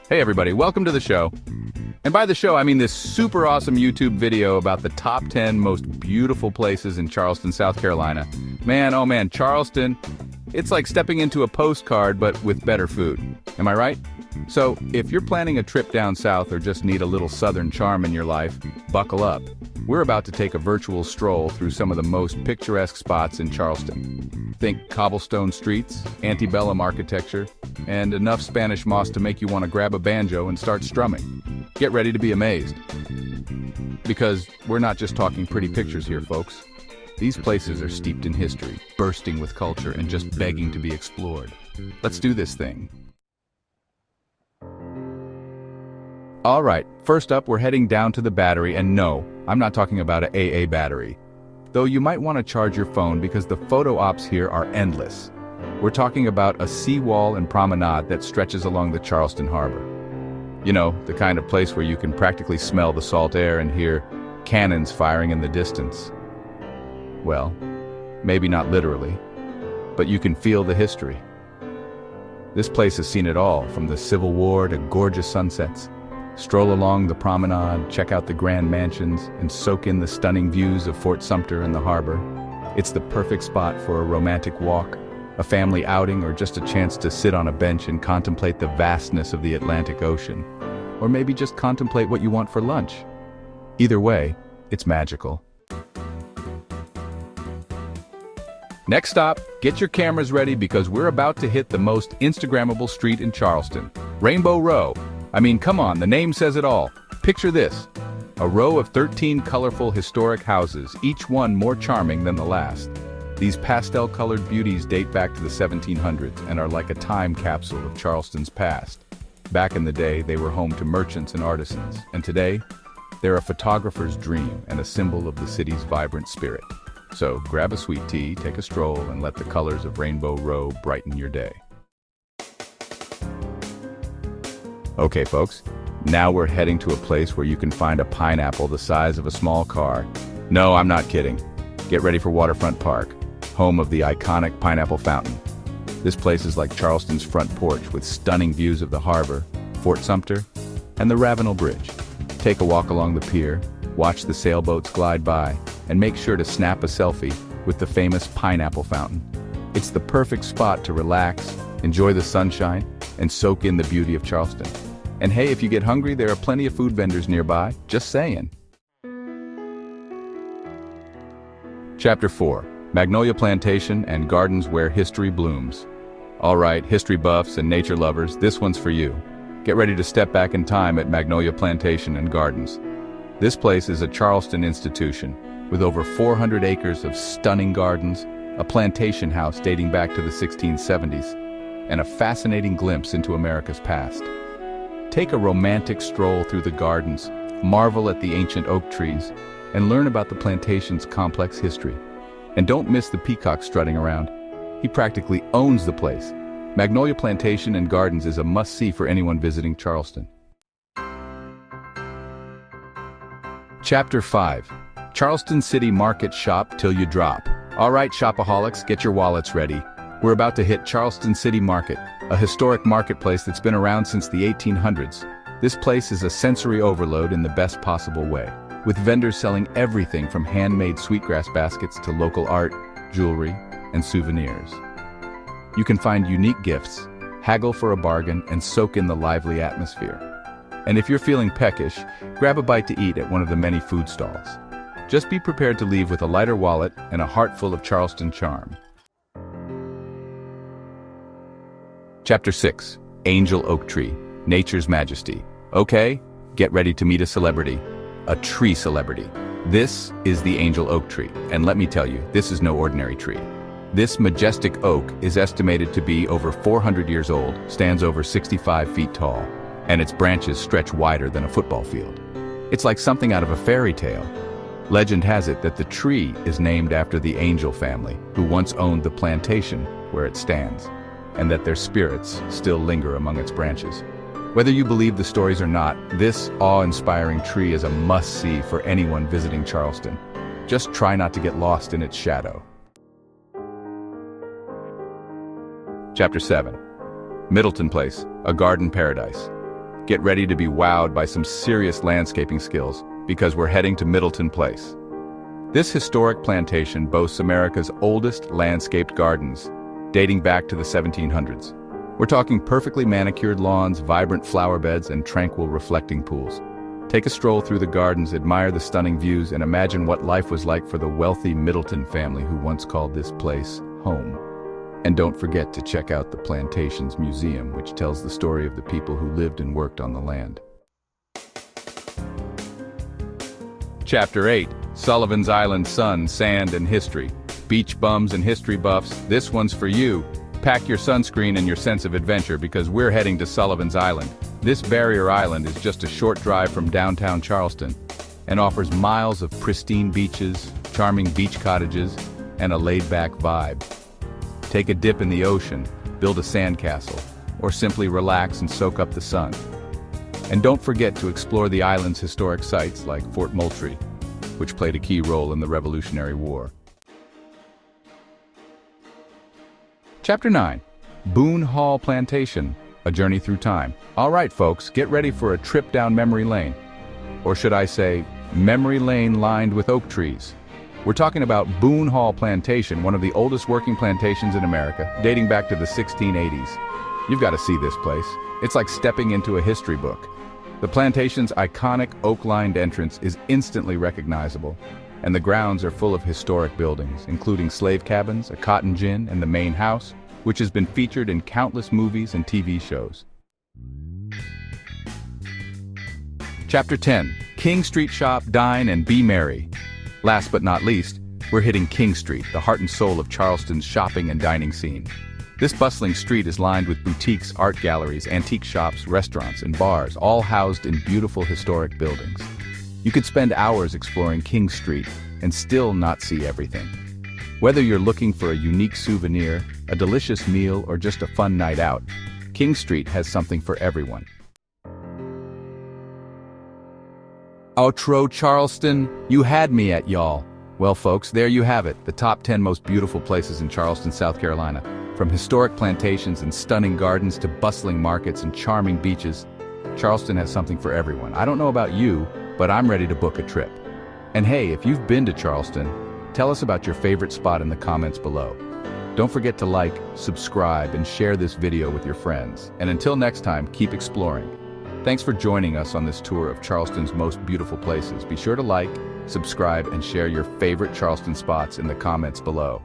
Hey everybody, welcome to the show. And by the show, I mean this super awesome YouTube video about the top 10 most beautiful places in Charleston, South Carolina. Man, oh man, Charleston, it's like stepping into a postcard but with better food. Am I right? So, if you're planning a trip down south or just need a little southern charm in your life, buckle up. We're about to take a virtual stroll through some of the most picturesque spots in Charleston. Think cobblestone streets, antebellum architecture, and enough Spanish moss to make you want to grab a banjo and start strumming. Get ready to be amazed. Because we're not just talking pretty pictures here, folks. These places are steeped in history, bursting with culture, and just begging to be explored. Let's do this thing. All right, first up, we're heading down to the Battery, and no, I'm not talking about an AA battery. Though you might want to charge your phone because the photo ops here are endless. We're talking about a seawall and promenade that stretches along the Charleston Harbor. You know, the kind of place where you can practically smell the salt air and hear cannons firing in the distance. Well, maybe not literally, but you can feel the history. This place has seen it all, from the Civil War to gorgeous sunsets. Stroll along the promenade, check out the grand mansions, and soak in the stunning views of Fort Sumter and the harbor. It's the perfect spot for a romantic walk, a family outing, or just a chance to sit on a bench and contemplate the vastness of the Atlantic Ocean. Or maybe just contemplate what you want for lunch. Either way, it's magical. Next stop, get your cameras ready because we're about to hit the most Instagrammable street in Charleston, Rainbow Row. I mean, come on, the name says it all. Picture this, a row of 13 colorful historic houses, each one more charming than the last. These pastel-colored beauties date back to the 1700s and are like a time capsule of Charleston's past. Back in the day, they were home to merchants and artisans, and today, they're a photographer's dream and a symbol of the city's vibrant spirit. So grab a sweet tea, take a stroll, and let the colors of Rainbow Row brighten your day. Okay, folks, now we're heading to a place where you can find a pineapple the size of a small car. No, I'm not kidding. Get ready for Waterfront Park, home of the iconic pineapple fountain. This place is like Charleston's front porch with stunning views of the harbor, Fort Sumter, and the Ravenel Bridge. Take a walk along the pier, watch the sailboats glide by, and make sure to snap a selfie with the famous pineapple fountain. It's the perfect spot to relax, enjoy the sunshine, and soak in the beauty of Charleston. And hey, if you get hungry, there are plenty of food vendors nearby, just saying. Chapter 4, Magnolia Plantation and Gardens Where History Blooms. All right, history buffs and nature lovers, this one's for you. Get ready to step back in time at Magnolia Plantation and Gardens. This place is a Charleston institution, with over 400 acres of stunning gardens, a plantation house dating back to the 1670s, and a fascinating glimpse into America's past. Take a romantic stroll through the gardens, marvel at the ancient oak trees, and learn about the plantation's complex history. And don't miss the peacock strutting around. He practically owns the place. Magnolia Plantation and Gardens is a must-see for anyone visiting Charleston. Chapter 5, Charleston City Market Shop Till You Drop. All right, shopaholics, get your wallets ready. We're about to hit Charleston City Market, a historic marketplace that's been around since the 1800s. This place is a sensory overload in the best possible way, with vendors selling everything from handmade sweetgrass baskets to local art, jewelry, and souvenirs. You can find unique gifts, haggle for a bargain, and soak in the lively atmosphere. And if you're feeling peckish, grab a bite to eat at one of the many food stalls. Just be prepared to leave with a lighter wallet and a heart full of Charleston charm. Chapter 6, Angel Oak Tree, Nature's Majesty. Okay, get ready to meet a celebrity, a tree celebrity. This is the Angel Oak Tree, and let me tell you, this is no ordinary tree. This majestic oak is estimated to be over 400 years old, stands over 65 feet tall, and its branches stretch wider than a football field. It's like something out of a fairy tale. Legend has it that the tree is named after the Angel family, who once owned the plantation where it stands, and that their spirits still linger among its branches. Whether you believe the stories or not, this awe-inspiring tree is a must-see for anyone visiting Charleston. Just try not to get lost in its shadow. Chapter 7, Middleton Place, a garden paradise. Get ready to be wowed by some serious landscaping skills, because we're heading to Middleton Place. This historic plantation boasts America's oldest landscaped gardens, dating back to the 1700s. We're talking perfectly manicured lawns, vibrant flower beds, and tranquil reflecting pools. Take a stroll through the gardens, admire the stunning views, and imagine what life was like for the wealthy Middleton family who once called this place home. And don't forget to check out the Plantations Museum, which tells the story of the people who lived and worked on the land. Chapter 8, Sullivan's Island Sun, Sand, and History. Beach bums and history buffs, this one's for you. Pack your sunscreen and your sense of adventure because we're heading to Sullivan's Island. This barrier island is just a short drive from downtown Charleston and offers miles of pristine beaches, charming beach cottages, and a laid-back vibe. Take a dip in the ocean, build a sandcastle, or simply relax and soak up the sun. And don't forget to explore the island's historic sites like Fort Moultrie, which played a key role in the Revolutionary War. Chapter 9, Boone Hall Plantation, a journey through time. All right, folks, get ready for a trip down memory lane. Or should I say, memory lane lined with oak trees. We're talking about Boone Hall Plantation, one of the oldest working plantations in America, dating back to the 1680s. You've got to see this place. It's like stepping into a history book. The plantation's iconic oak-lined entrance is instantly recognizable, and the grounds are full of historic buildings, including slave cabins, a cotton gin, and the main house, which has been featured in countless movies and TV shows. Chapter 10, King Street Shop, Dine, and Be Merry. Last but not least, we're hitting King Street, the heart and soul of Charleston's shopping and dining scene. This bustling street is lined with boutiques, art galleries, antique shops, restaurants, and bars, all housed in beautiful historic buildings. You could spend hours exploring King Street and still not see everything. Whether you're looking for a unique souvenir, a delicious meal, or just a fun night out, King Street has something for everyone. Outro Charleston, you had me at y'all. Well folks, there you have it, the top 10 most beautiful places in Charleston, South Carolina. From historic plantations and stunning gardens to bustling markets and charming beaches, Charleston has something for everyone. I don't know about you, but I'm ready to book a trip. And hey, if you've been to Charleston, tell us about your favorite spot in the comments below. Don't forget to like, subscribe, and share this video with your friends. And until next time, keep exploring. Thanks for joining us on this tour of Charleston's most beautiful places. Be sure to like, subscribe, and share your favorite Charleston spots in the comments below.